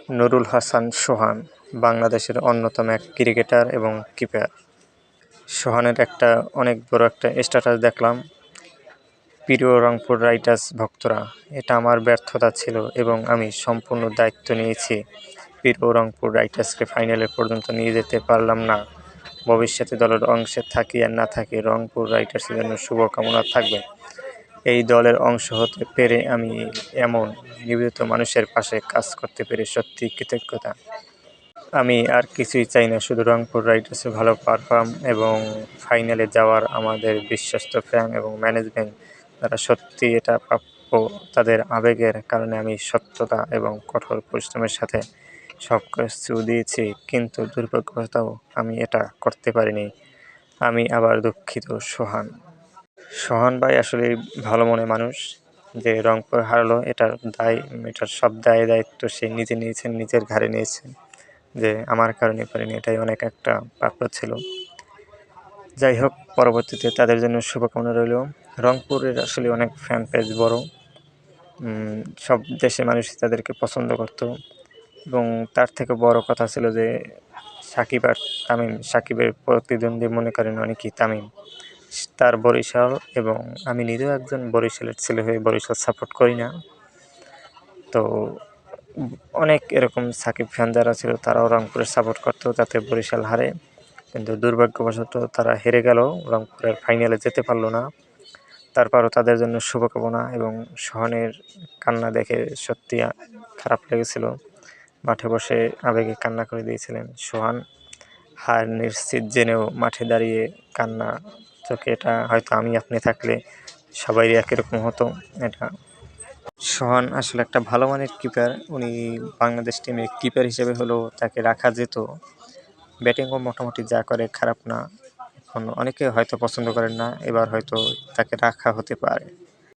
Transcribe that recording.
নুরুল হাসান সোহান বাংলাদেশের অন্যতম এক ক্রিকেটার এবং কিপার। সোহানের অনেক বড় একটা স্ট্যাটাস দেখলাম, প্রিয় রংপুর রাইডার্স ভক্তরা, এটা আমার ব্যর্থতা ছিল এবং আমি সম্পূর্ণ দায়িত্ব নিয়েছি। প্রিয় রংপুর রাইডার্সকে ফাইনালে পর্যন্ত নিয়ে যেতে পারলাম না। ভবিষ্যতে দলের অংশে থাকি আর না থাকি, রংপুর রাইডার্সের জন্য শুভকামনা থাকবে। এই দলের অংশ হতে পেরে আমি এমন নিবেদিত মানুষের পাশে কাজ করতে পেরে সত্যিই কৃতজ্ঞতা। আমি আর কিছুই চাই না, শুধু রংপুর রাইডার্সে ভালো পারফর্ম এবং ফাইনালে যাওয়ার। আমাদের বিশ্বস্ত ফ্যান এবং ম্যানেজমেন্ট যারা সত্যি এটা প্রাপ্য, তাদের আবেগের কারণে আমি সততা এবং কঠোর পরিশ্রমের সাথে সব কিছু দিয়েছি, কিন্তু দুর্ভাগ্যবশত আমি এটা করতে পারিনি। আমি আবার দুঃখিত। সোহান ভাই আসলে ভালো মনের মানুষ। যে রংপুর হারালো, এটার সব দায়িত্ব সে নিজে নিয়েছেন, নিজের ঘাড়ে নিয়েছেন, যে আমার কারণে পারিনি, এটাই অনেক একটা প্রাপ্য ছিল। যাই হোক, পরবর্তীতে তাদের জন্য শুভকামনা রইল। রংপুরের আসলে অনেক ফ্যান পেজ বড়, সব দেশের মানুষই তাদেরকে পছন্দ করত। এবং তার থেকে বড় কথা ছিল যে সাকিব আর তামিম, সাকিবের প্রতিদ্বন্দ্বী মনে করেন অনেকেই তামিম, তার বরিশাল, এবং আমি নিজেও একজন বরিশালের ছেলে হয়ে বরিশাল সাপোর্ট করি না। তো অনেক এরকম সাকিব ফ্যান যারা ছিল তারাও রংপুরের সাপোর্ট করতো যাতে বরিশাল হারে, কিন্তু দুর্ভাগ্যবশত তারা হেরে গেল, রংপুরের ফাইনালে যেতে পারলো না। তারপরও তাদের জন্য শুভকামনা। এবং সোহানের কান্না দেখে সত্যি খারাপ লেগেছিল। মাঠে বসে আবেগে কান্না করে দিয়েছিলেন সোহান। হার নিশ্চিত জেনেও মাঠে দাঁড়িয়ে কান্না চোখে, এটা হয়তো আমি আপনি থাকলে সবাইরই একই রকম হতো। এটা সোহান আসলে একটা ভালো মানের কিপার। উনি বাংলাদেশ টিমে কিপার হিসেবে হলেও তাকে রাখা যেত। ব্যাটিংও মোটামুটি যা করে খারাপ না। এখন অনেকে হয়তো পছন্দ করেন না, এবার হয়তো তাকে রাখা হতে পারে।